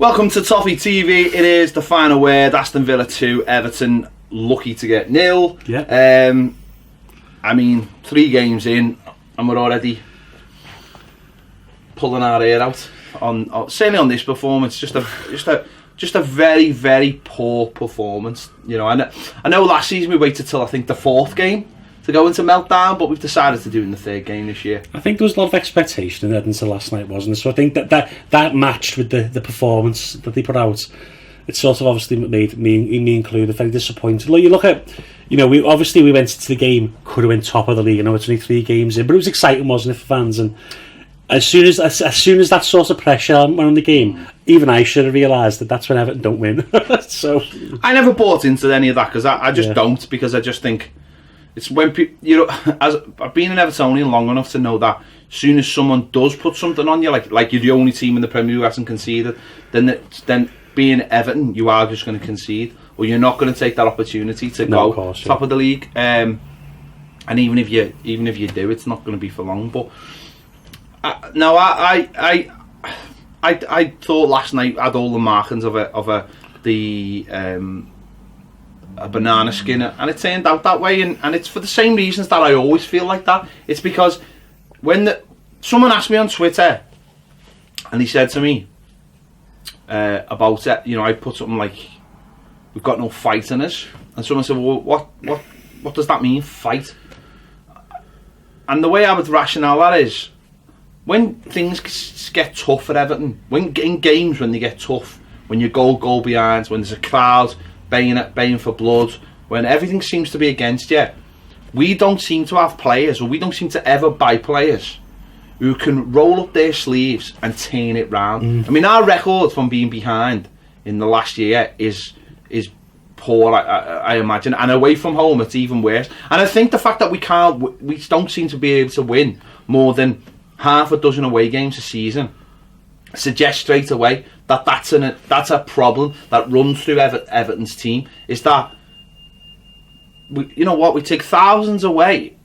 Welcome to Toffee TV. It is the final word. Aston Villa 2, Everton lucky to get 0. Yeah. I mean, 3 games in, and we're already pulling our hair out on certainly on this performance. Just a very, very poor performance. You know, I know last season we waited till I think the 4th game to go into meltdown, but we've decided to do it in the 3rd game this year. I think there was a lot of expectation in Edinburgh last night, wasn't there? So I think that matched with the performance that they put out. It sort of obviously made me included very disappointed. Look, you look at, you know, we went into the game, could have been top of the league. I know it's only 3 games in, but it was exciting, wasn't it, for fans? And as soon as that sort of pressure went on the game, even I should have realised that that's when Everton don't win. So I never bought into any of that because I just don't, because I just think it's when people, you know, as I've been an Evertonian long enough to know that as soon as someone does put something on you, like you're the only team in the Premier League who hasn't conceded, then being Everton, you are just going to concede, or you're not going to take that opportunity to go top of the league. And even if you do, it's not going to be for long. But I thought last night had all the markings of a banana skin, and it turned out that way, and it's for the same reasons that I always feel like that. It's because when someone asked me on Twitter, and he said to me about it, you know, I put something like, we've got no fight in us, and someone said, well, what does that mean, fight? And the way I would rationale that is, when things get tough at Everton, when in games when they get tough, when you goal behind, when there's a crowd baying for blood, when everything seems to be against you, we don't seem to have players, or we don't seem to ever buy players who can roll up their sleeves and turn it round. I mean, our record from being behind in the last year is poor, I imagine, and away from home it's even worse. And I think the fact that we don't seem to be able to win more than half a dozen away games a season suggests straight away that that's a problem that runs through Everton's team. Is that we take thousands away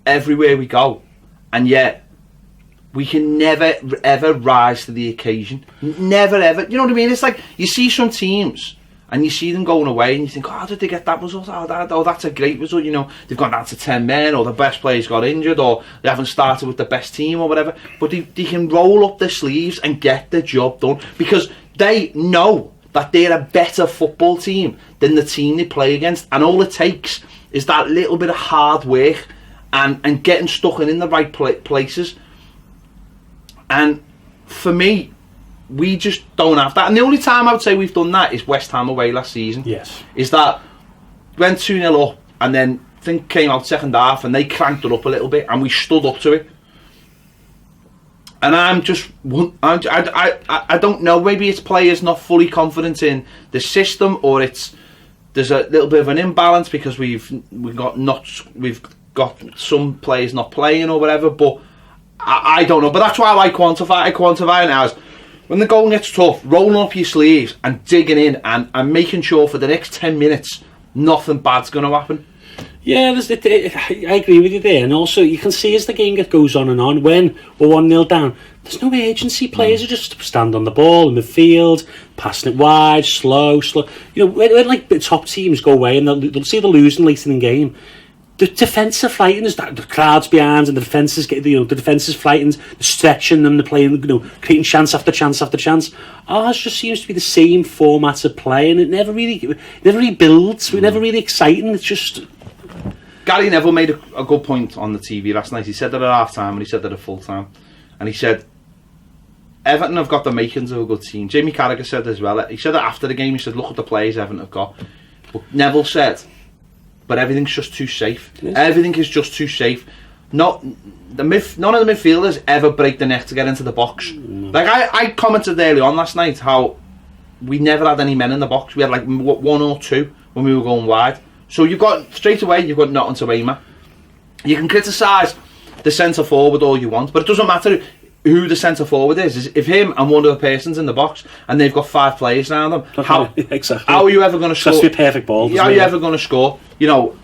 everywhere we go, and yet we can never ever rise to the occasion. Never ever. You know what I mean? It's like you see some teams and you see them going away and you think, oh, how did they get that result? Oh, that's a great result. You know, they've gone down to 10 men, or the best players got injured, or they haven't started with the best team or whatever. But they can roll up their sleeves and get the job done because they know that they're a better football team than the team they play against. And all it takes is that little bit of hard work and getting stuck in the right places. And for me, we just don't have that. And the only time I would say we've done that is West Ham away last season. Yes. Is that went 2-0 up, and then I think came out second half and they cranked it up a little bit and we stood up to it. And I don't know, maybe it's players not fully confident in the system, or there's a little bit of an imbalance because we've got some players not playing or whatever, but I don't know. But that's why I quantify it as when the going gets tough, rolling up your sleeves and digging in and making sure for the next 10 minutes nothing bad's going to happen. Yeah, I agree with you there. And also, you can see as the game goes on and on, when we're 1-0 down, there's no agency. Players are just stand on the ball in midfield, passing it wide, slow. You know, when like the top teams go away and they'll see they're losing late in the game, the defensive fighting is that the crowd's behind and the defense is fighting, they're stretching them, they're playing, creating chance after chance after chance. Ours just seems to be the same format of play, and it never really builds. We're never really exciting. It's just. Gary Neville made a good point on the TV last night. He said that at half time and he said that at full time, and he said Everton have got the makings of a good team. Jamie Carragher said as well. He said that after the game. He said, look at the players Everton have got. But Neville said, but everything's just too safe. Yes. Everything is just too safe. None of the midfielders ever break the neck to get into the box. Like I commented early on last night how we never had any men in the box. We had like 1 or 2 when we were going wide. So you've got nothing to aim at. You can criticise the centre forward all you want, but it doesn't matter who the centre forward is. If him and one other person's in the box and they've got 5 players around them, how are you ever going to score? That's a perfect ball. How are you ever going to score? You know.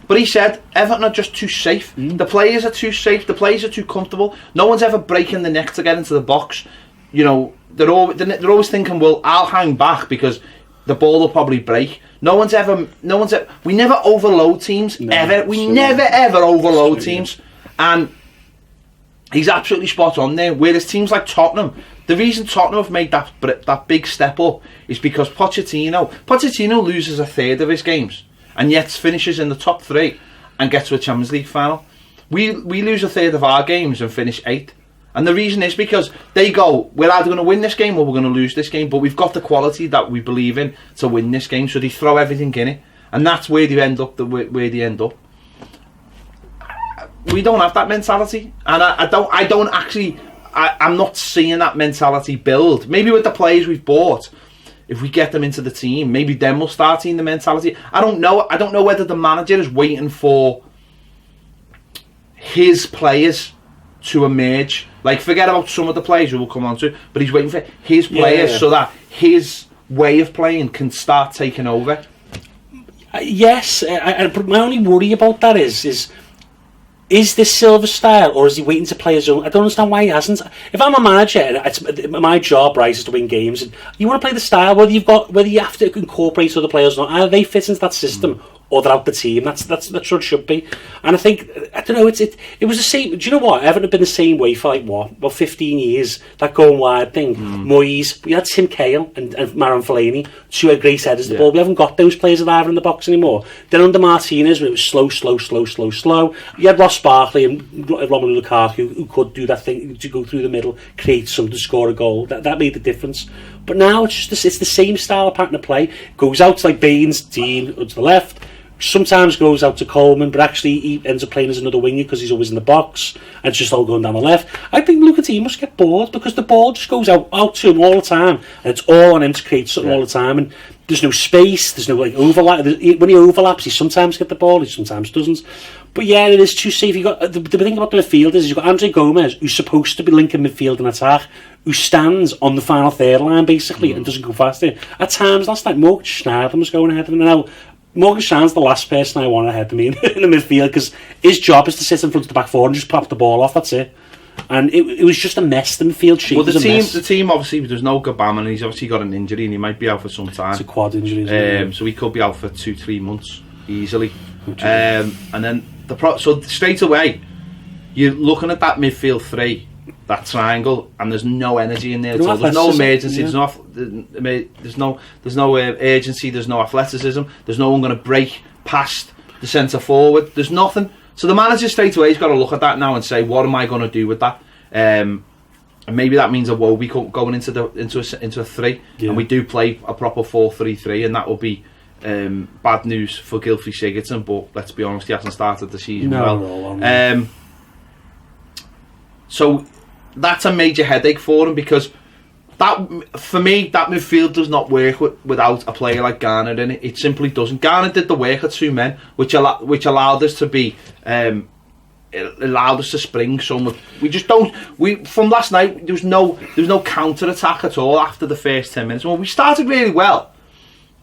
But he said Everton are just too safe. The players are too safe. The players are too comfortable. No one's ever breaking the neck to get into the box. You know, they're always thinking, well, I'll hang back because the ball will probably break. We never overload teams, ever. We never ever overload teams. And he's absolutely spot on there. Whereas teams like Tottenham, the reason Tottenham have made that big step up is because Pochettino loses a third of his games and yet finishes in the top 3 and gets to a Champions League final. We lose a third of our games and finish 8th. And the reason is because they go, we're either going to win this game or we're going to lose this game, but we've got the quality that we believe in to win this game, so they throw everything in it, and that's where they end up. Where they end up. We don't have that mentality, and I'm not seeing that mentality build. Maybe with the players we've bought, if we get them into the team, maybe then we'll start seeing the mentality. I don't know whether the manager is waiting for his players to emerge. Like, forget about some of the players who will come on to, but he's waiting for his players so that his way of playing can start taking over. Yes, but my only worry about that is this Silva style, or is he waiting to play his own? I don't understand why he hasn't. If I'm a manager, it's my job, right, is to win games. And you want to play the style, whether you have to incorporate other players or not. Either they fit into that system, or they're out the team. That's what it should be. And I think, I don't know, it was the same. Do you know what? Everton have been the same way for about 15 years. That going wide thing. Moyes, we had Tim Cahill and Marouane Fellaini, 2 great headers of the ball. We haven't got those players that are in the box anymore. Then under Martinez, it was slow. You had Ross Barkley and Romelu Lukaku who could do that thing, to go through the middle, create something to score a goal. That made the difference. But now it's the same style of pattern of play. Goes out to like Baines, Dean to the left. Sometimes goes out to Coleman, but actually he ends up playing as another winger because he's always in the box, and it's just all going down the left. I think Lukaku must get bored because the ball just goes out to him all the time, and it's all on him to create something all the time, and there's no space, there's no like overlap. When he overlaps, he sometimes gets the ball, he sometimes doesn't. But yeah, it is too safe. You got the thing about the midfield is you've got Andre Gomez, who's supposed to be linking midfield and attack, who stands on the final third line basically and doesn't go faster. At times, last night, Morgan Schneiderlin was going ahead of him. Now, Morgan Schneiderlin's the last person I want ahead of me in the midfield because his job is to sit in front of the back four and just pop the ball off. That's it. And it was just a mess. The midfield shape was a mess. The team obviously, there's no Gabam, and he's obviously got an injury and he might be out for some time. It's a quad injury, isn't it? So he could be out for 2-3 months easily. And then so straight away you're looking at that midfield 3, that triangle, and there's no energy in there at all. There's no emergency. There's no urgency. There's no athleticism. There's no one going to break past the centre forward. There's nothing. So the manager straight away has got to look at that now and say, what am I going to do with that? And maybe that means a Wobie going into a 3, and we do play a proper 4-3-3, and that will be bad news for Gylfi Sigurdsson. But let's be honest, he hasn't started the season well. So that's a major headache for him because for me that midfield does not work without a player like Garner in it. It simply doesn't. Garner did the work at 2 men, which allowed us to be it allowed us to spring so much. We just don't. From last night there was no counter attack at all after the first 10 minutes. Well, we started really well.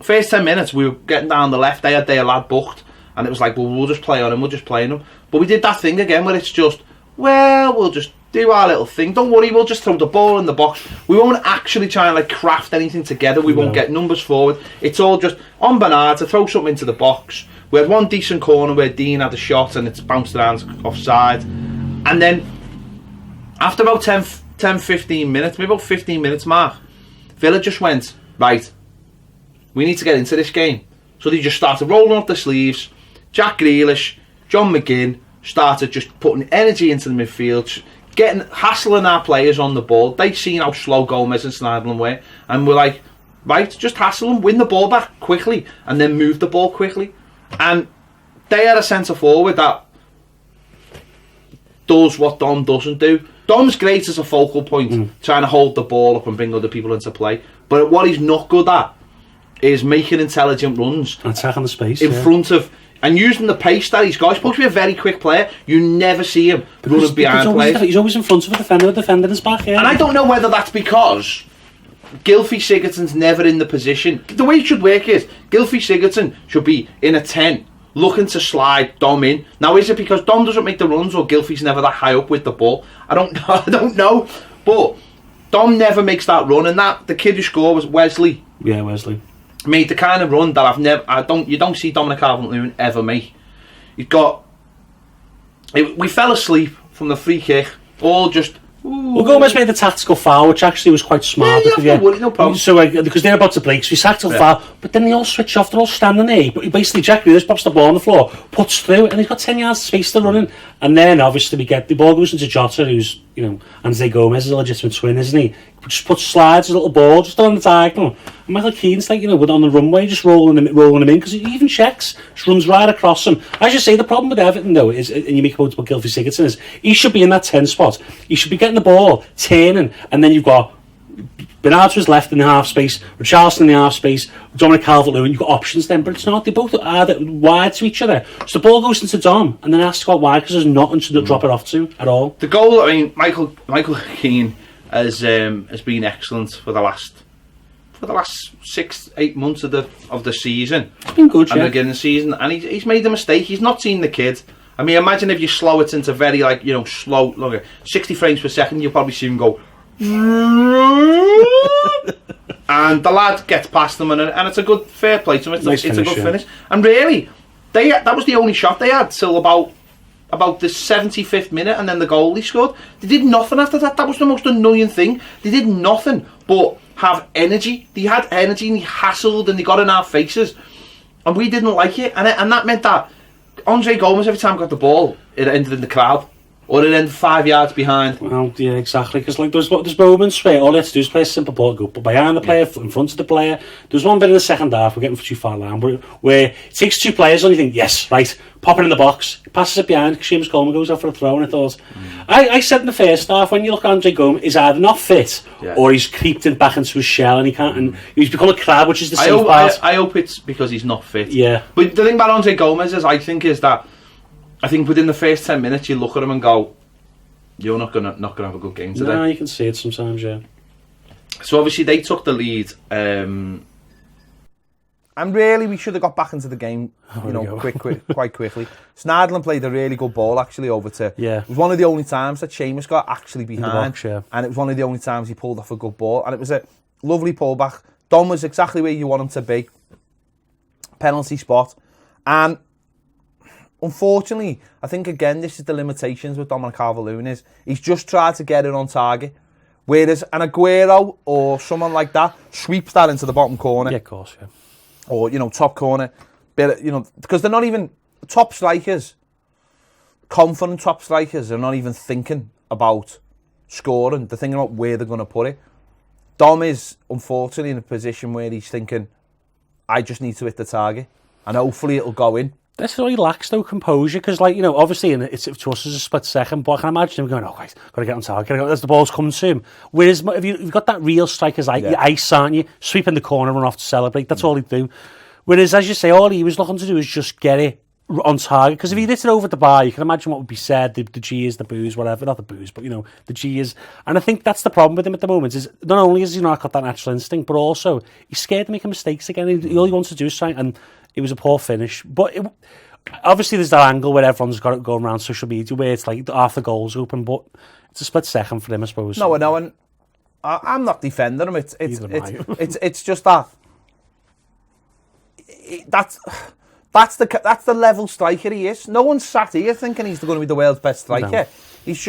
First 10 minutes we were getting down the left. They had their lad booked, and it was like, well, we'll just play on him. We'll just play on him. But we did that thing again where it's just, well, we'll just do our little thing. Don't worry, we'll just throw the ball in the box. We won't actually try and like craft anything together. We won't get numbers forward. It's all just on Bernard to throw something into the box. We had one decent corner where Dean had a shot and it's bounced around offside. And then after about 10-15 minutes, maybe about 15 minutes mark, Villa just went, right, we need to get into this game. So they just started rolling up the sleeves. Jack Grealish, John McGinn started just putting energy into the midfield, hassling our players on the ball. They'd seen how slow Gomez and Schneiderlin were, and we're like, right, just hassle them, win the ball back quickly, and then move the ball quickly. And they had a centre forward that does what Dom doesn't do. Dom's great as a focal point, trying to hold the ball up and bring other people into play. But what he's not good at is making intelligent runs, attacking the space in front of. And using the pace that he's got. He's supposed to be a very quick player. You never see him running behind players. He's always in front of a defender his back. Yeah. And I don't know whether that's because Gylfi Sigurdsson's never in the position. The way it should work is Gylfi Sigurdsson should be in a 10, looking to slide Dom in. Now, is it because Dom doesn't make the runs or Gylfi's never that high up with the ball? I don't know. But Dom never makes that run, and that the kid who scored was Wesley. Yeah, Wesley made the kind of run that you don't see Dominic Calvert-Lewin ever make. We fell asleep from the free kick, all just. Well, Gomez made the tactical foul, which actually was quite smart. No problem. So, because they're about to break, so he tactical foul, but then they all switch off, they're all standing there. But basically, Jack Grealish pops the ball on the floor, puts through, and he's got 10 yards of space to run in. And then, obviously, we get the ball goes into Jota, who's, Anze Gomez is a legitimate twin, isn't he? Just slides a little ball just on the diagonal. And Michael Keane's like, on the runway, just rolling him in, because he even checks, just runs right across him. As you say, the problem with Everton, though, is, and you make a point about Gylfi Sigurdsson, is he should be in that 10 spot. He should be getting the ball, turning, and then you've got Bernard to his left in the half space, Richarlison in the half space, Dominic Calvert-Lewin, you've got options then, but it's not. They both are wide to each other. So the ball goes into Dom, and then has to go wide because there's nothing to drop it off to at all. The goal, Michael Keane has been excellent for the last 6-8 months of the season. It's been good, and again the season, and he's made a mistake. He's not seen the kid. Imagine if you slow it into very slow, look, 60 frames per second, you'll probably see him go. And the lad gets past them, and it's a good fair play to him. It's a good finish. And really, that was the only shot they had till about the 75th minute, and then the goal he scored. They did nothing after that. That was the most annoying thing. They did nothing but have energy. They had energy, and they hassled, and they got in our faces, and we didn't like it. And that meant that Andre Gomez, every time he got the ball, it ended in the crowd. Or it ended 5 yards behind. Well, yeah, exactly. Because there's moments where all they have to do is play a simple ball, go behind the player, in front of the player. There's one bit in the second half, we're getting too far down, where it takes two players and you think, yes, right, pop it in the box, passes it behind, Seamus Coleman goes out for a throw, and I thought, I said in the first half, when you look at Andre Gomez, he's either not fit, or he's creeped back into his shell, and he can't, and he's become a crab, which is the safe part. I hope it's because he's not fit. Yeah. But the thing about Andre Gomez is, I think within the first 10 minutes you look at him and go, you're not gonna have a good game today. No, you can see it sometimes, yeah. So obviously they took the lead, and really we should have got back into the game, quite quickly. Snardlin played a really good ball actually over to. Yeah. It was one of the only times that Seamus got actually behind, box, yeah. And it was one of the only times he pulled off a good ball, and it was a lovely pullback. Dom was exactly where you want him to be. Penalty spot, and. Unfortunately, I think again this is the limitations with Dominic Calvert-Lewin is he's just tried to get it on target, whereas an Aguero or someone like that sweeps that into the bottom corner. Yeah, of course, yeah. Or top corner, because they're not even top strikers. Confident top strikers are not even thinking about scoring. They're thinking about where they're going to put it. Dom is unfortunately in a position where he's thinking, I just need to hit the target, and hopefully it'll go in. That's why he lacks though composure, because obviously it's to us as a split second, but I can imagine him going, oh, right, got to get on target, as the ball's coming to him. Whereas if you've got that real striker's ice, aren't you? Sweep in the corner, run off to celebrate, that's all he'd do. Whereas, as you say, all he was looking to do is just get it on target, because if he hit it over the bar, you can imagine what would be said, the cheers, the boos, whatever, not the boos, but the cheers. And I think that's the problem with him at the moment, is not only has he not got that natural instinct, but also he's scared of making mistakes again. All he wants to do is try, and it was a poor finish. But obviously there's that angle where everyone's got it going around social media where it's like half the goal's open, but it's a split second for him, I suppose. No, and I'm not defending him. It's just that. That's the level striker he is. No one's sat here thinking he's going to be the world's best striker. No. He's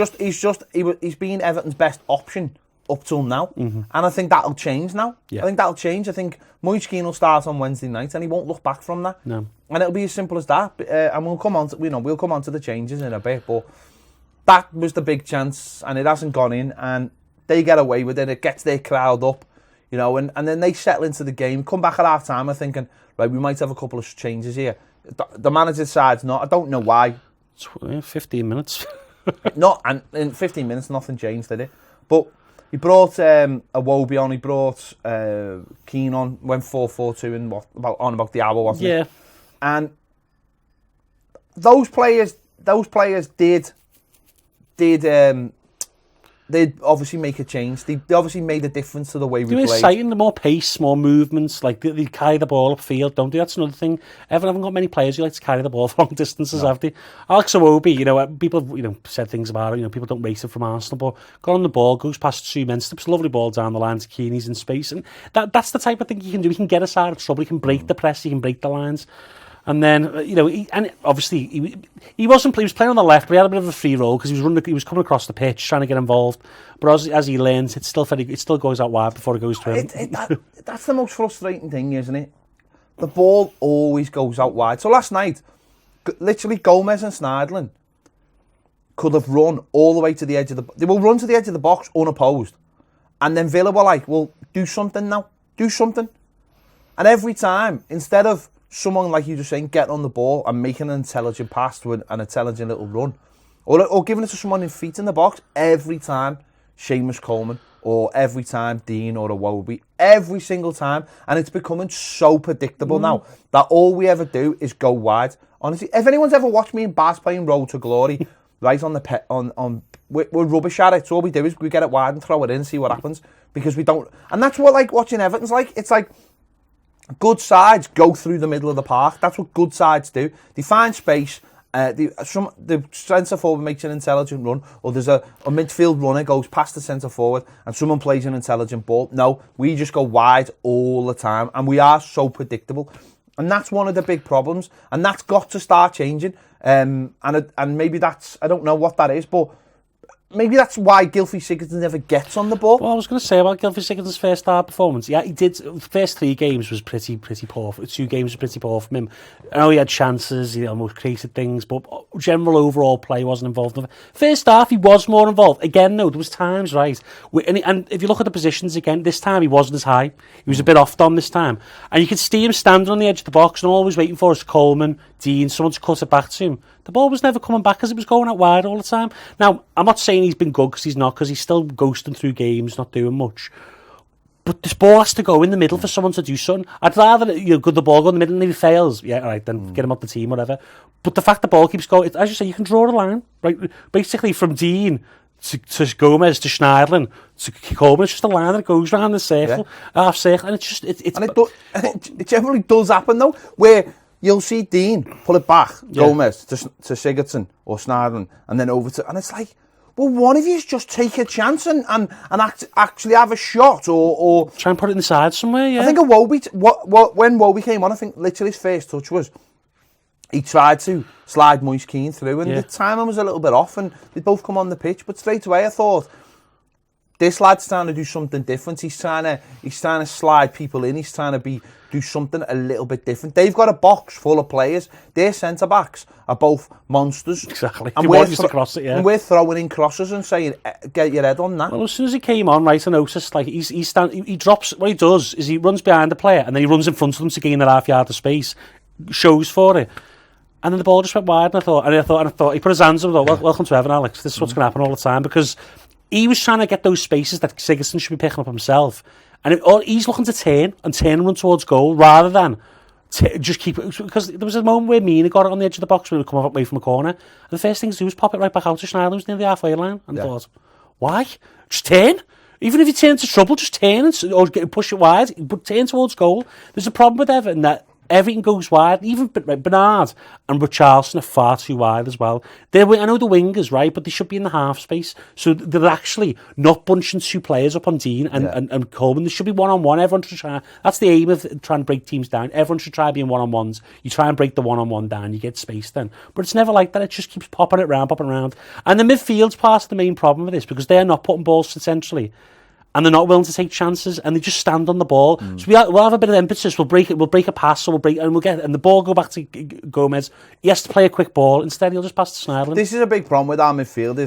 been Everton's best option up till now, and I think that'll change now. Yeah. I think that'll change. I think Moise Keane will start on Wednesday night, and he won't look back from that. No, and it'll be as simple as that. And we'll come on to the changes in a bit, but that was the big chance, and it hasn't gone in, and they get away with it. It gets their crowd up, and then they settle into the game. Come back at half time, I'm thinking, right, we might have a couple of changes here. The manager's side's not. I don't know why. 15 minutes. And in 15 minutes, nothing changed, did it? But he brought Iwobi on. He brought Keane on. Went 4-4-2 in about the hour, wasn't it? Yeah. And those players did they'd obviously make a change. They obviously made a difference to the way we They're played. exciting, the more pace, more movements, like they carry the ball upfield, don't they? That's another thing. Everton haven't got many players who like to carry the ball for long distances, have they? Alex Iwobi, people have, said things about it, people don't rate it from Arsenal, but got on the ball, goes past 2 men, slips a lovely ball down the line to Keane, he's in space, and that's the type of thing he can do. He can get us out of trouble, he can break the press, he can break the lines. And then, obviously he was playing on the left, but he had a bit of a free role because he was coming across the pitch trying to get involved. But as he learns, it still goes out wide before it goes to him. That's the most frustrating thing, isn't it? The ball always goes out wide. So last night, literally Gomez and Sneijder could have run all the way to the edge of they will run to the edge of the box unopposed. And then Villa were like, well, do something now. Do something. And every time, instead of someone, like you just saying, getting on the ball and making an intelligent pass to an intelligent little run, or giving it to someone in feet in the box, every time Seamus Coleman, or every time Dean or Iwobi, every single time, and it's becoming so predictable now that all we ever do is go wide. Honestly, if anyone's ever watched me and Baz playing Road to Glory, right we're rubbish at it. So all we do is we get it wide and throw it in and see what happens, because we don't. And that's what like watching Everton's like. It's like, good sides go through the middle of the park. That's what good sides do. They find space. The centre forward makes an intelligent run, or there's a midfield runner goes past the centre forward and someone plays an intelligent ball. No, we just go wide all the time, and we are so predictable. And that's one of the big problems, and that's got to start changing. And maybe that's, I don't know what that is, but maybe that's why Gylfi Sigurdsson never gets on the ball. Well, I was going to say about Gylfi Sigurdsson's first half performance. Yeah, he did. The first 3 games was pretty poor. 2 games were pretty poor from him. I know he had chances, he almost created things, but general overall play wasn't involved. First half, he was more involved. Again, no, there was times, right? And if you look at the positions again, this time he wasn't as high. He was a bit off on this time. And you could see him standing on the edge of the box and always waiting for us, Coleman, Dean, someone to cut it back to him. The ball was never coming back because it was going out wide all the time. Now, I'm not saying he's been good, because he's not, because he's still ghosting through games, not doing much. But this ball has to go in the middle for someone to do something. I'd rather the ball go in the middle, and if he fails, yeah, all right, then get him off the team, whatever. But the fact the ball keeps going, as you say, you can draw a line, right? Basically from Dean to Gomez to Sneijder to Coleman, it's just a line that goes around the circle, half circle, and it generally does happen though, where you'll see Dean pull it back, Gomez to Sigurdsson or Sneijder, and then over to, and it's like, well, one of you just take a chance and actually have a shot, or try and put it inside somewhere. Yeah, I think when Iwobi came on, I think literally his first touch was he tried to slide Moise Keane through, and the timing was a little bit off, and they both come on the pitch. But straight away, I thought, this lad's trying to do something different. He's trying to slide people in. He's trying to do something a little bit different. They've got a box full of players. Their centre backs are both monsters. Exactly. And we're throwing in crosses and saying, "Get your head on that." Well, as soon as he came on, right, I noticed like he drops. What he does is he runs behind the player and then he runs in front of them to gain that half yard of space. Shows for it. And then the ball just went wide, and I thought, he put his hands up and thought, welcome to Everton, Alex. This is what's going to happen all the time, because he was trying to get those spaces that Sigurdsson should be picking up himself. And he's looking to turn and run towards goal rather than just keep it. Because there was a moment where Mina got it on the edge of the box when we come away from a corner. And the first thing to do was pop it right back out to Sneijder, who's near the halfway line. And I thought, why? Just turn. Even if you turn into trouble, just turn or push it wide, but turn towards goal. There's a problem with Everton that everything goes wide. Even Bernard and Richarlison are far too wide as well. I know the wingers, right, but they should be in the half space. So they're actually not bunching 2 players up on Dean and Coleman. There should be one-on-one. Everyone should try. That's the aim of trying to break teams down. Everyone should try being one-on-ones. You try and break the one-on-one down, you get space then. But it's never like that. It just keeps popping it round. And the midfield's part of the main problem with this, because they're not putting balls centrally. And they're not willing to take chances, and they just stand on the ball. So we'll have a bit of emphasis. We'll break the pass, and the ball go back to Gomez. He has to play a quick ball. Instead, he'll just pass to Sneijder. This is a big problem with our midfield.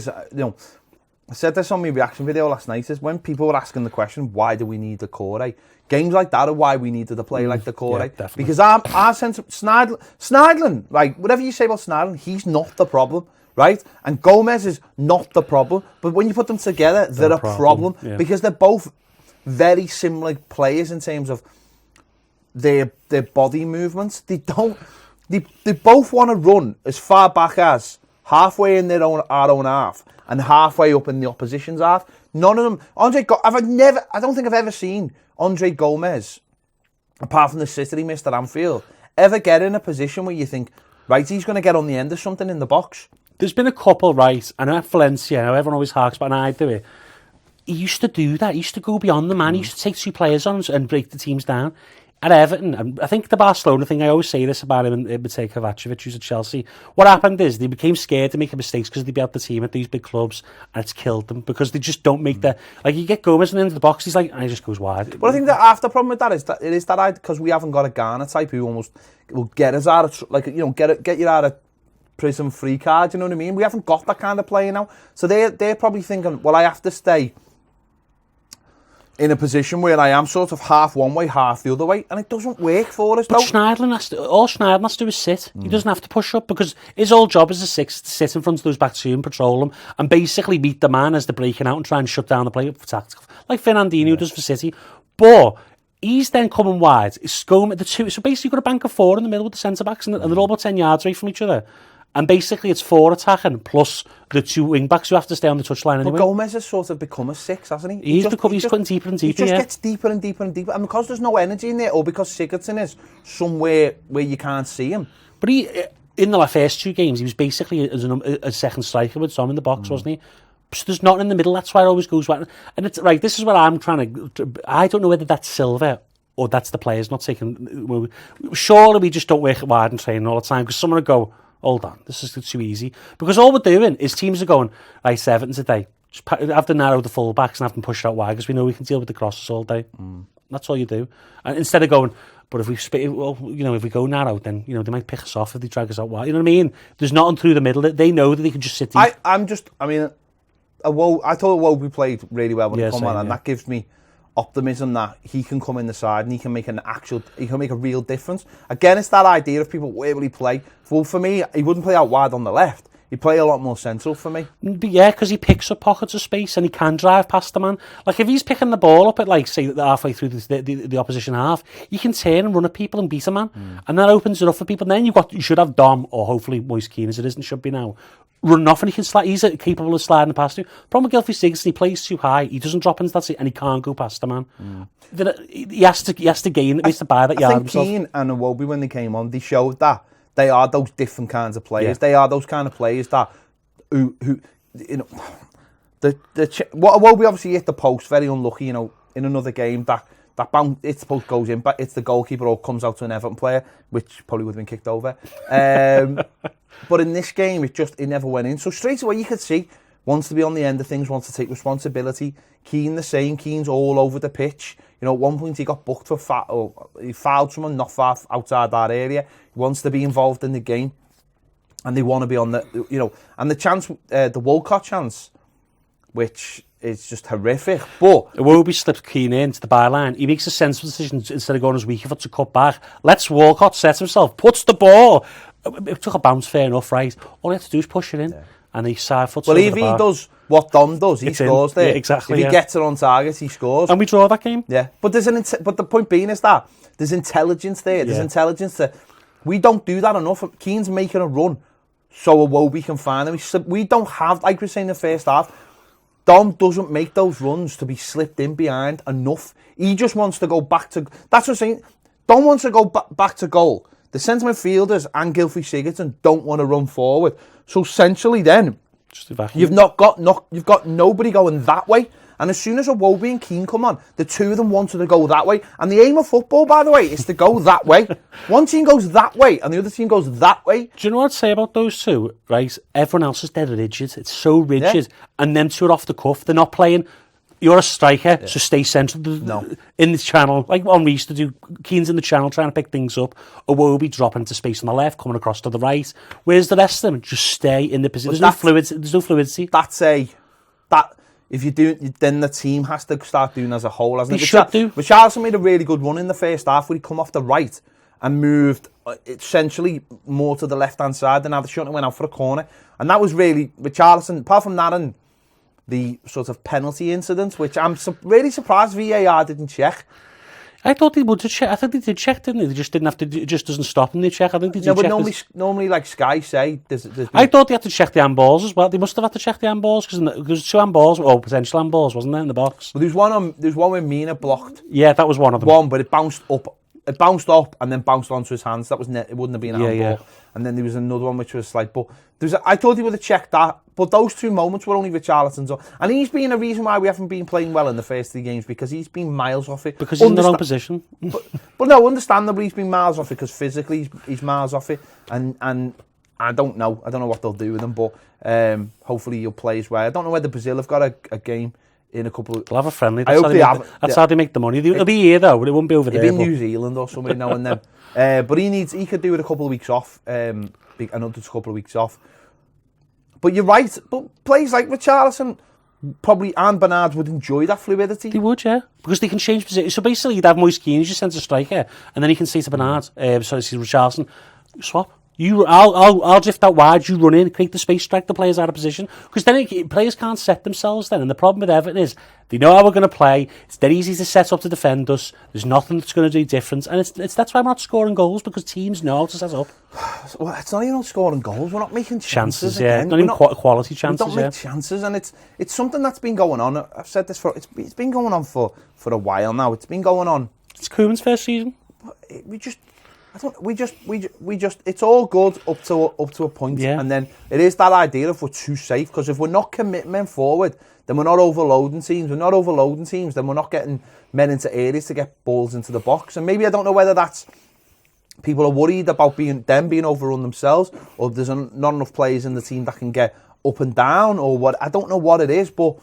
I said this on my reaction video last night. Is when people were asking the question, why do we need the core? Games like that are why we needed to play like the core. Because our sense of Sneijder, like whatever you say about Sneijder, he's not the problem. Right? And Gomez is not the problem. But when you put them together, they're a problem. Because they're both very similar players in terms of their body movements. They both want to run as far back as halfway in our own half and halfway up in the opposition's half. None of them. I don't think I've ever seen Andre Gomez, apart from the sitter he missed at Anfield, ever get in a position where you think, right, he's going to get on the end of something in the box. There's been a couple, right? I know at Valencia, everyone always harks about, and I do it. He used to do that. He used to go beyond the man. He used to take 2 players on and break the teams down. At Everton, and I think the Barcelona thing, I always say this about him and Matej Kovacevic, who's at Chelsea. What happened is they became scared to make mistakes because they beat the team at these big clubs, and it's killed them because they just don't make the... Like, you get Gomez into the box, he's like, and he just goes wide. But I think the after problem with that is that it is that because we haven't got a Ghana type who almost will get us out of... Like, you know, get you out of prison free card, you know what I mean? We haven't got that kind of player now. So they're probably thinking, well, I have to stay in a position where I am sort of half one way, half the other way, and it doesn't work for us. But Schneiderlin all Schneiderlin has to do is sit. He doesn't have to push up because his whole job as a 6 to sit in front of those back two and patrol them and basically beat the man as they're breaking out and try and shut down the play for tactical, like Fernandinho does for City. But he's then coming wide. It's going at the two. So basically, you've got a bank of 4 in the middle with the centre backs, and they're all about 10 yards away from each other. And basically, it's 4 attacking plus the 2 wing backs who have to stay on the touchline anyway. But Gomez has sort of become a 6, hasn't he? He's getting deeper and deeper. He just gets deeper and deeper and deeper, and because there's no energy in there, or because Sigurdsson is somewhere where you can't see him. But he, in the first 2 games, he was basically a second striker with Tom in the box, wasn't he? So there's nothing in the middle. That's why it always goes wide. And it's right. This is what I'm trying to. I don't know whether that's Silva or that's the players not taking. Surely we just don't work wide and train all the time because someone would go, hold on, this is too easy. Because all we're doing is teams are going, right, Everton today, just have to narrow the full backs and have them pushed out wide because we know we can deal with the crosses all day. That's all you do. And instead of going, but if we go narrow, then they might pick us off if they drag us out wide. You know what I mean? There's nothing through the middle. They know that they can just sit deep. I thought Iwobi played really well when he came on, and that gives me optimism that he can come in the side and he can make a real difference. Again, it's that idea of people, where will he play? Well, for me, he wouldn't play out wide on the left. He'd play a lot more central for me. But yeah, because he picks up pockets of space and he can drive past the man. Like, if he's picking the ball up at, like, say, halfway through the opposition half, you can turn and run at people and beat a man. And that opens it up for people. And then you should have Dom, or hopefully Moise Keane, as it isn't, should be now, running off, and he's capable of sliding past you. Problem with Gylfi Sigurdsson, he plays too high, he doesn't drop into that seat, and he can't go past the man. He has to gain, at least to buy that yard himself. I think Keane and Iwobi, when they came on, they showed that they are those different kinds of players. Yeah. They are those kind of players that who what Iwobi obviously hit the post, very unlucky, in another game that bounce, its post goes in, but it's the goalkeeper or comes out to an Everton player, which probably would have been kicked over. But in this game, it never went in. So straight away, you could see, wants to be on the end of things, wants to take responsibility. Keane the same. Keane's all over the pitch. At one point he got booked for he fouled someone not far outside that area. He wants to be involved in the game, and they want to be on the, and the chance, the Walcott chance, which is just horrific. But Iwobi slipped Keane into the byline. He makes a sensible decision instead of going as weak foot to cut back. Lets Walcott set himself, puts the ball. It took a bounce, fair enough, right? All he had to do is push it in, and he side foots. Well, if he does what Dom does, he scores there. Yeah, exactly. If he gets it on target, he scores. And we draw that game. Yeah, but but the point being is that there's intelligence there. There's intelligence there. We don't do that enough. Keane's making a run, so Iwobi can find him. We don't have, like we were saying in the first half, Dom doesn't make those runs to be slipped in behind enough. He just wants to go back to... That's what I'm saying. Dom wants to go back to goal. The centre midfielders and Gylfi Sigurdsson don't want to run forward. So essentially then, you've got nobody going that way. And as soon as Iwobi and Keane come on, the two of them wanted to go that way. And the aim of football, by the way, is to go that way. One team goes that way and the other team goes that way. Do you know what I'd say about those two? Right? Everyone else is dead rigid. It's so rigid. Yeah. And them two are off the cuff. They're not playing... You're a striker, so stay central in the channel. Like Henry used to do, Keane's in the channel trying to pick things up. Iwobi dropping into space on the left, coming across to the right. Where's the rest of them? Just stay in the position. There's no fluidity. If you do, then the team has to start doing as a whole, hasn't it? Should do. Richarlison made a really good run in the first half where he come off the right and moved essentially more to the left-hand side, and now the shot went out for a corner. And that was really, Richarlison, apart from that and the sort of penalty incident, which I'm really surprised VAR didn't check. I thought they would check. I think they did check, didn't they? They just didn't have to. It just doesn't stop them. They check. I think they do check. Normally, like Sky say, I thought they had to check the handballs as well. They must have had to check the handballs because there's 2 handballs, or potential handballs, wasn't there, in the box? Well, there's one with Mina blocked. Yeah, that was one of them. One, but it bounced up. It bounced up and then bounced onto his hands. That was it wouldn't have been a handball. Yeah. And then there was another one which was slight. But I thought he would have checked that. But those 2 moments were only Richarlison's. And he's been a reason why we haven't been playing well in the first 3 games, because he's been miles off it. Because he's in the wrong position. but no, understandably he's been miles off it, because physically he's miles off it. And I don't know what they'll do with him. But hopefully he'll play his way. I don't know whether Brazil have got a game in a couple of... They'll have a friendly. That's how they make the money. It'll be here though, but it won't be over there. It'll be New Zealand or somewhere now and then. But he could do with a couple of weeks off. Another couple of weeks off. But you're right. But players like Richarlison probably, and Bernard, would enjoy that fluidity. They would, yeah, because they can change position. So basically, you'd have Moise Kean as your centre striker, and then he can say to Bernard, sorry, to Richarlison, swap. I'll drift out wide, you run in, create the space, strike the players out of position. Because then players can't set themselves then. And the problem with Everton is, they know how we're going to play. It's dead easy to set up to defend us. There's nothing that's going to do difference. And that's why we're not scoring goals, because teams know how to set up. Well, it's not even scoring goals. We're not making chances yeah. again. Not even quality chances, we don't make chances. And it's something that's been going on. I've said this it's been going on for a while now. It's been going on. It's Koeman's first season. It's all good up to a point, yeah. And then it is that idea of we're too safe, because if we're not committing men forward, then we're not overloading teams. Then we're not getting men into areas to get balls into the box. And maybe, I don't know whether that's people are worried about being overrun themselves, or there's not enough players in the team that can get up and down, or what. I don't know what it is, but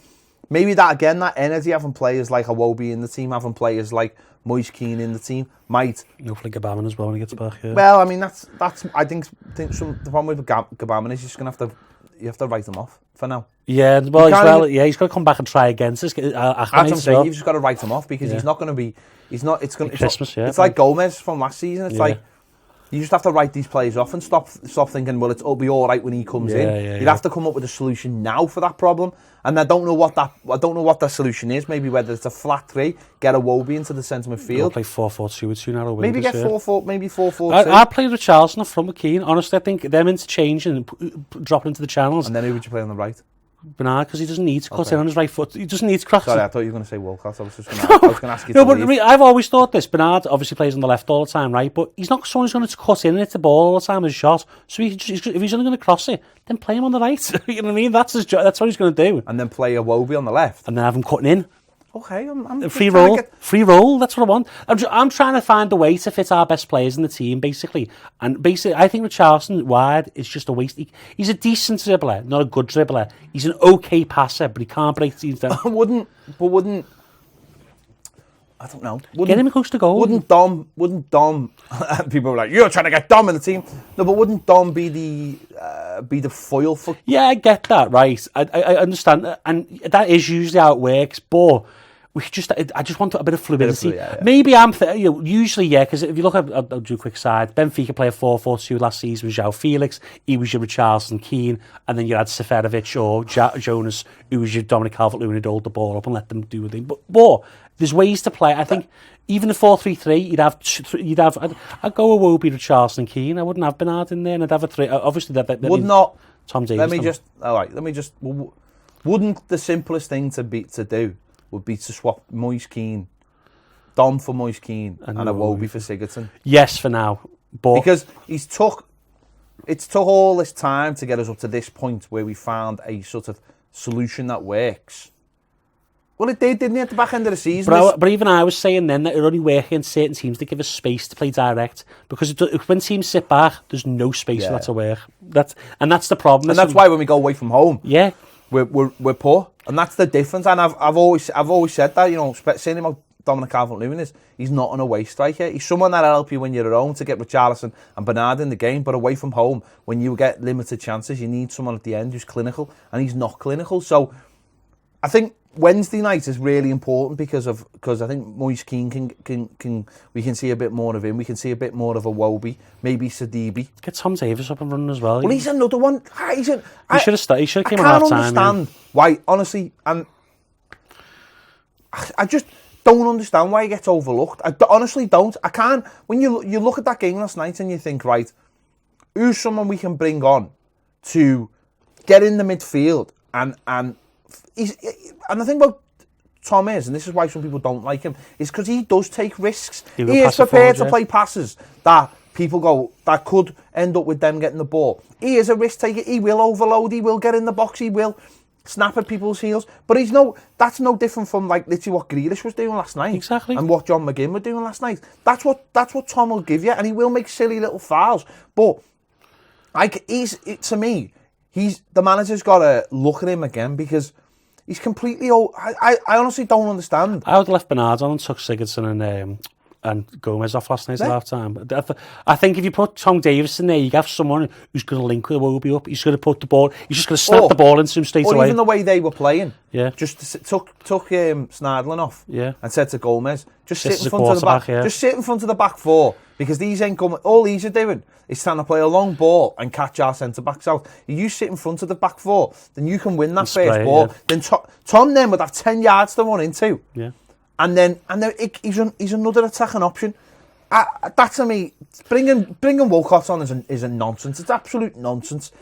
maybe that energy, having players like Iwobi in the team, having players like Moise Kean in the team, might... Hopefully Gabamon as well when he gets back, yeah. Well, I mean, that's I think the problem with Gabamon is you have to write him off for now. Yeah, he's got to come back and try again. That's what I'm saying, you've just got to write him off, because he's not going to be... It's like Gomez from last season. It's like, you just have to write these players off and stop thinking, well, it'll be all right when he comes in. You'd have to come up with a solution now for that problem. And I don't know what that solution is. Maybe whether it's a flat 3, get Iwobi into the centre midfield. We'll play 4-4-2 with 2 narrow wingers. Maybe get 4-4, maybe 4-4-2. I'd play Richarlison up front with Keane. Honestly, I think them interchanging and dropping into the channels. And then who would you play on the right? Bernard, because he doesn't need to cut in on his right foot. He doesn't need to cross. Sorry, I thought you were going to say Walcott. I was going to ask you to leave. I've always thought this. Bernard obviously plays on the left all the time, right? But he's not someone who's going to cut in and hit the ball all the time as a shot. So if he's only going to cross it, then play him on the right. You know what I mean? That's his job. That's what he's going to do. And then play Iwobi on the left. And then have him cutting in. Okay, I'm free roll. That's what I want. I'm trying to find a way to fit our best players in the team, basically. And basically, I think Richarlison wide is just a waste. He's a decent dribbler, not a good dribbler. He's an okay passer, but he can't break teams down. wouldn't. I don't know. Get him close to goal. Wouldn't Dom? People were like, "You're trying to get Dom in the team." No, but wouldn't Dom be the foil for? Yeah, I get that, right? I understand, and that is usually how it works, but. I just want a bit of fluidity. Yeah. Maybe usually, because if you look at, I'll do a quick side. Benfica played 4-4-2 last season with João Felix. He was your Richarlison, Keane, and then you had Seferovic or Jonas, who was your Dominic Calvert-Lewin, who'd hold the ball up and let them do the thing. But there's ways to play. I think even the 4-3-3, you'd have. I'd go with Iwobi, Richarlison, and Keane. I wouldn't have Bernard in there, and I'd have a 3. Obviously, Tom Davies. Wouldn't the simplest thing to do would be to swap Moise Kean, Dom for Moise Kean, and Iwobi for Sigurdsson? Yes, for now. But because it's took all this time to get us up to this point where we found a sort of solution that works. Well, it did, didn't it, at the back end of the season? But even I was saying then that it only works in certain teams that give us space to play direct. Because when teams sit back, there's no space for that to work. That's the problem. And that's why when we go away from home, we're poor. And that's the difference. And I've always said that, saying about Dominic Calvert-Lewin is he's not an away striker. He's someone that'll help you when you're at home to get Richarlison and Bernard in the game. But away from home, when you get limited chances, you need someone at the end who's clinical. And he's not clinical. So I think Wednesday night is really important because I think Moise Kean can we can see a bit more of him. We can see a bit more of Iwobi, maybe Sidibe. Get Tom Davies up and running as well. Well, he's another one. He should have came at half time. I can't understand why, honestly, and I just don't understand why he gets overlooked. I honestly don't. I can't. When you look at that game last night and you think, right, who's someone we can bring on to get in the midfield and the thing about Tom is, and this is why some people don't like him, is because he does take risks. He is prepared to play passes that people go, that could end up with them getting the ball. He is a risk taker. He will overload. He will get in the box. He will snap at people's heels. But that's no different from like literally what Grealish was doing last night. Exactly. And what John McGinn were doing last night. That's what Tom will give you, and he will make silly little fouls. But to me, the manager's got to look at him again because he's completely I honestly don't understand. I would have left Bernard on and took Sigurdsson and Gomez off last night at half time. I think if you put Tom Davis in there, you have someone who's going to link with Iwobi up. He's going to put the ball. He's just going to snap the ball into him straight away. Or even the way they were playing. Yeah. Just took Snardlin off. Yeah. And said to Gomez, just sit in front of the back. Yeah. Just sit in front of the back four because these ain't coming. All these are doing is trying to play a long ball and catch our centre backs out. If you sit in front of the back four, then you can win that first ball. Yeah. Then Tom then would have 10 yards to run into. Yeah. And then he's another attacking option. That to me, bringing Walcott on is a nonsense. It's absolute nonsense.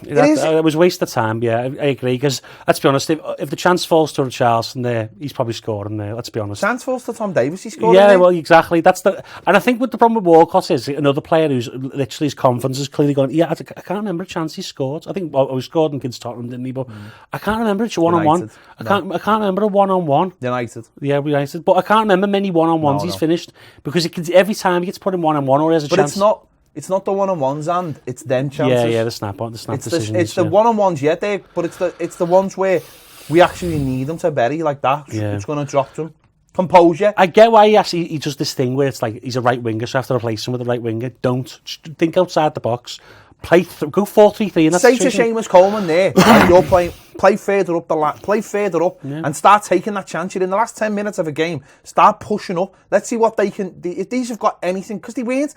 It was a waste of time. Yeah, I agree. Because let's be honest, if the chance falls to Richarlison there, he's probably scoring there. Let's be honest. Chance falls to Tom Davis. He's scoring. Yeah, well, exactly. And I think what the problem with Walcott is another player who's literally his confidence is clearly gone. Yeah, I can't remember a chance he scored. I think he scored against Tottenham, didn't he? But I can't remember it's a one-on-one. I can't remember a one-on-one. United. Yeah, United. But I can't remember many one-on-ones he's finished because every time he gets put in one-on-one or he has a chance. But it's not the one-on-ones, and it's them chances. Yeah, the snap decisions. It's the one-on-ones, Dave, but it's the ones where we actually need them to bury like that. Yeah. It's going to drop them. Composure. I get why he does this thing where it's like he's a right winger, so I have to replace him with a right winger. Don't think outside the box. Go 4-3-3 in that situation. Say to Seamus Coleman there, you're playing. Play further up and start taking that chance. You're in the last 10 minutes of a game. Start pushing up. Let's see what they can. If these have got anything, because they weren't.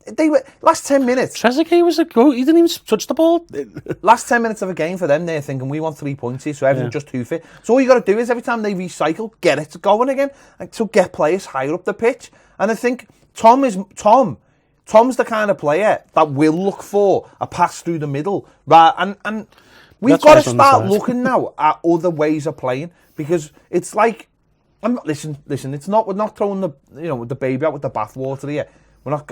They were last 10 minutes. Trezeguet was a go. He didn't even touch the ball. Last 10 minutes of a game for them. They're thinking we want 3 points here, so everything just too fit. So all you got to do is every time they recycle, get it going again, and to get players higher up the pitch. And I think Tom's the kind of player that will look for a pass through the middle, right? And we've got to start looking now at other ways of playing because it's like listen. It's not. We're not throwing the baby out with the bathwater here. We're not.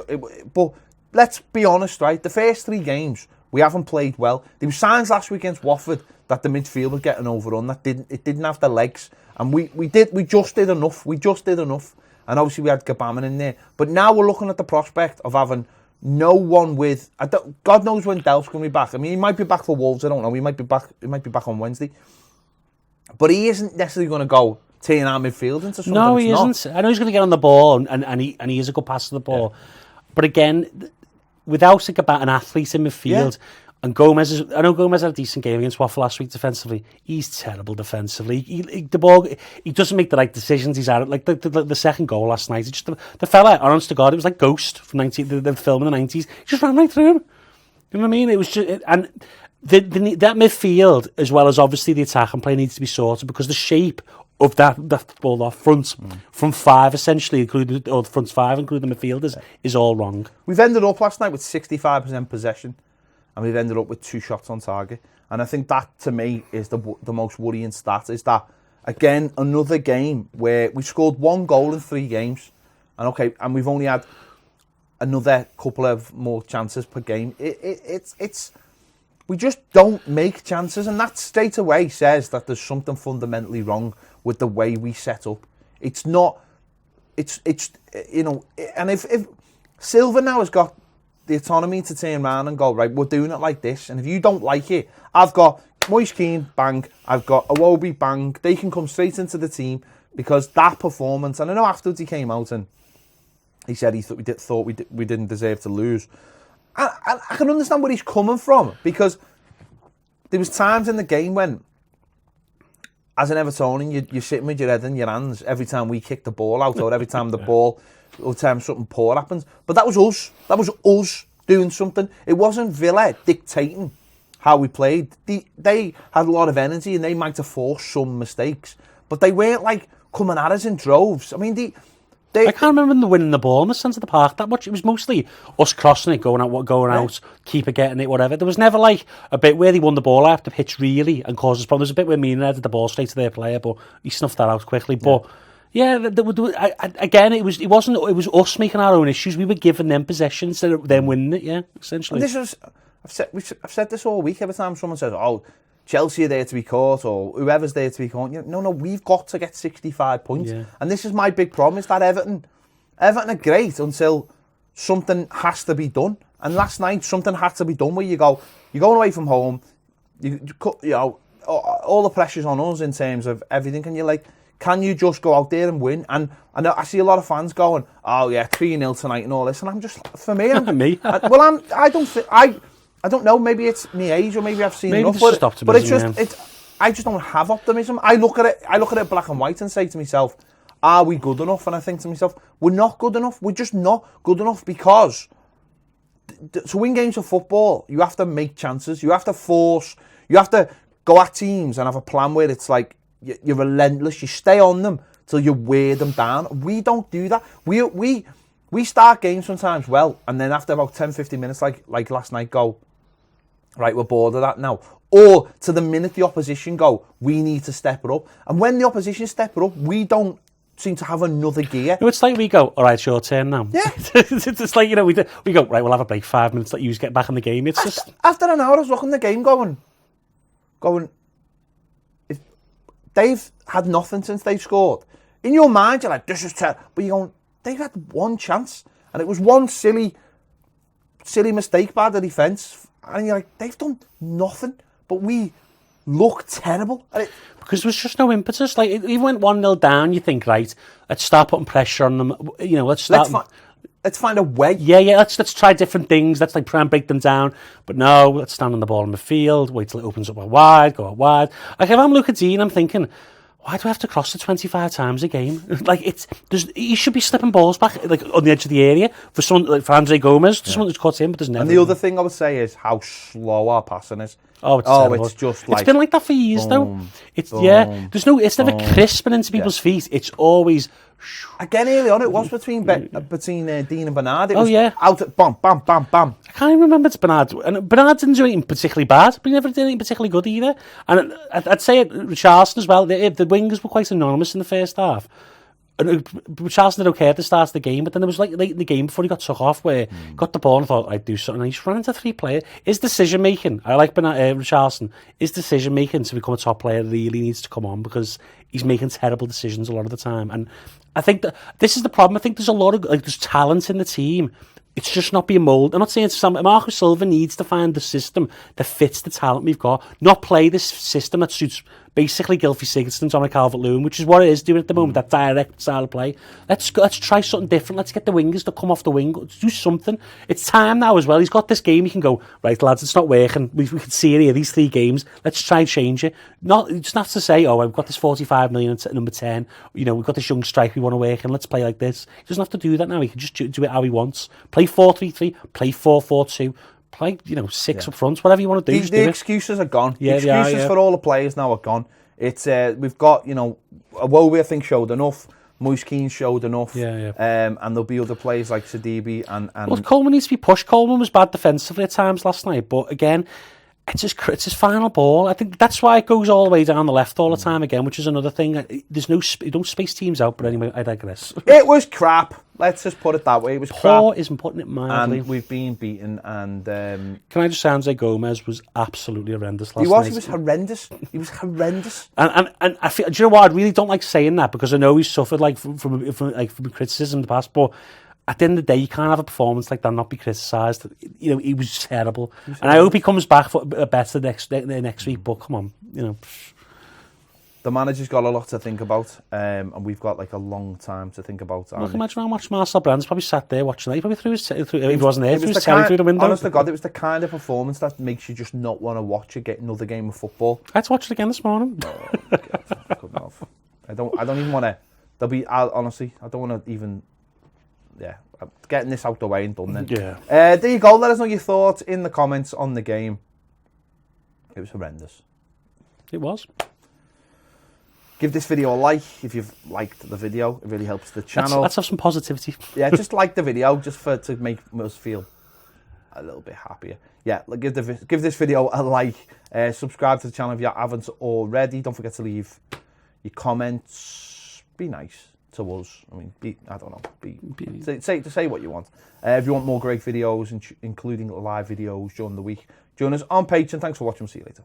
But let's be honest, right? The first 3 games we haven't played well. There were signs last week against Watford that the midfield was getting overrun. It didn't have the legs, and we just did enough. And obviously we had Gabamon in there. But now we're looking at the prospect of having no one with. God knows when Delph's going to be back. I mean, he might be back for Wolves. I don't know. He might be back on Wednesday. But he isn't necessarily going to go turn our midfield into something. No, he isn't. I know he's going to get on the ball, and he is a good passer of the ball. Yeah. But again, without an athlete in midfield, and I know Gomez had a decent game against Watford last week defensively. He's terrible defensively. He doesn't make the right decisions. He's at it. Like the second goal last night. Just the fella, honest to God, it was like Ghost from the film in the 90s. He just ran right through him. You know what I mean? It was just and. That midfield, as well as obviously the attack and play, needs to be sorted because the shape of that front 5 essentially, the front 5, including the midfielders, is all wrong. We've ended up last night with 65% possession, and we've ended up with 2 shots on target. And I think that, to me, is the most worrying stat. Is that again another game where we scored 1 goal in 3 games, and we've only had another couple of more chances per game. It's we just don't make chances, and that straight away says that there's something fundamentally wrong with the way we set up. It's not. It's and if Silva now has got the autonomy to turn around and go, right, we're doing it like this, and if you don't like it, I've got Moise Keane, bang, I've got Iwobi, bang, they can come straight into the team because that performance, and I know afterwards he came out and he said he thought we didn't deserve to lose. I can understand where he's coming from because there was times in the game when, as an Evertonian, you're sitting with your head in your hands every time we kick the ball out or every time or time something poor happens. But that was us. That was us doing something. It wasn't Villa dictating how we played. They had a lot of energy and they might have forced some mistakes, but they weren't like coming at us in droves. I mean, I can't remember them winning the ball in the centre of the park that much. It was mostly us crossing it, going out, keeper getting it, whatever. There was never like a bit where they won the ball out the pitch really and caused us problems. There was a bit where Mina headed the ball straight to their player, but he snuffed that out quickly. But again, it was us making our own issues. We were giving them possession instead of them winning it. Yeah, essentially. And I've said this all week. Every time someone says, "Oh, Chelsea are there to be caught," or whoever's there to be caught, no, we've got to get 65 points. Yeah. And this is my big problem, is that Everton are great until something has to be done. And last night, something had to be done where you're going away from home, all the pressure's on us in terms of everything, and you're like, can you just go out there and win? And I see a lot of fans going, oh yeah, 3-0 tonight and all this, and I'm just, for me, I don't know, maybe it's my age, or maybe I've seen enough, but it's just, I just don't have optimism. I look at it black and white and say to myself, are we good enough? And I think to myself, we're not good enough. We're just not good enough, because to win games of football, you have to make chances. You have to go at teams and have a plan where it's like, you're relentless. You stay on them till you wear them down. We don't do that. We start games sometimes well, and then after about 10-15 minutes, like last night, go, right, we're bored of that now. Or to the minute the opposition go, we need to step it up. And when the opposition step it up, we don't seem to have another gear. No, it's like we go, all right, it's your turn now. Yeah. It's like, we go, right, we'll have a break 5 minutes, let you get back in the game. It's just... After an hour, I was looking at the game going, if they've had nothing since they've scored. In your mind, you're like, this is terrible. But you're going, they've had one chance. And it was one silly mistake by the defence. And you're like, they've done nothing. But we look terrible. Because there was just no impetus. Like, even went 1-0 down, you think, right, let's start putting pressure on them. Let's find a way. Yeah, let's try different things. Let's try and break them down. But no, let's stand on the ball in the field, wait till it opens up out wide, go out wide. Like, if I'm Luca Dean, I'm thinking, why do I have to cross it 25 times a game? Like, he should be slipping balls back, like, on the edge of the area for someone like Andre Gomez, someone who's cut in, but there's never. And the other thing I would say is how slow our passing is. It's just like, it's been like that for years, though. It's it's never crisping into people's feet. It's always. Again, early on, it was between Dean and Bernard. It was out at bam, bam, bam, bam. I can't even remember it's Bernard. And Bernard didn't do anything particularly bad, but he never did anything particularly good either. And I'd say Richarlison as well. The wingers were quite anonymous in the first half. And Richarlison did okay at the start of the game, but then there was like late in the game before he got took off where he got the ball and thought, I'd do something. And he just ran into 3 players. His decision making, I like Richarlison, his decision making to become a top player really needs to come on, because he's making terrible decisions a lot of the time. And I think that this is the problem. I think there's a lot of there's talent in the team. It's just not being moulded. I'm not saying Marco Silva needs to find the system that fits the talent we've got, not play this system that suits basically Gylfi Sigurdsson, Dominic Calvert-Lewin, which is what it is doing at the moment, that direct style of play. Let's try something different. Let's get the wingers to come off the wing. Let's do something. It's time now as well. He's got this game. He can go, right, lads, it's not working. We can see it here, these 3 games. Let's try and change it. It's not to say, oh, I've got this 45 million at number 10. We've got this young strike we want to work, and let's play like this. He doesn't have to do that now. He can just do it how he wants. Play 4-3-3, play 4-4-2. Play, 6 up front, whatever you want to do. The excuses are gone. The excuses for all the players now are gone. It's we've got, Awobi, I think, showed enough. Moise Keane showed enough. And there'll be other players like Sidibe and well, Coleman needs to be pushed. Coleman was bad defensively at times last night, but again, it's his final ball. I think that's why it goes all the way down the left all the time again, which is another thing. There's no, you don't space teams out, but anyway, I digress. It was crap. Let's just put it that way. It was poor crap. Isn't putting it mildly. And we've been beaten. And can I just say, Andre Gomez was absolutely horrendous last night. He was horrendous. He was horrendous. And I feel, do you know what? I really don't like saying that, because I know he's suffered from criticism in the past, but at the end of the day, you can't have a performance like that and not be criticised. He was terrible. And I hope he comes back for better next week, but come on, The manager's got a lot to think about, and we've got a long time to think about. Look, imagine how much Marcel Brand's probably sat there watching that. He probably threw his if he wasn't there, threw his telly through the window. Honest to God, it was the kind of performance that makes you just not want to watch another game of football. I had to watch it again this morning. I don't even want to. Honestly, I don't want to even. Yeah, getting this out the way and done then. Yeah. There you go. Let us know your thoughts in the comments on the game. It was horrendous. It was. Give this video a like if you've liked the video. It really helps the channel. Let's have some positivity. Yeah, just like the video, just to make us feel a little bit happier. Yeah, give this video a like. Subscribe to the channel if you haven't already. Don't forget to leave your comments. Be nice to us. I mean, say what you want. If you want more great videos, including live videos during the week, join us on Patreon. Thanks for watching. See you later.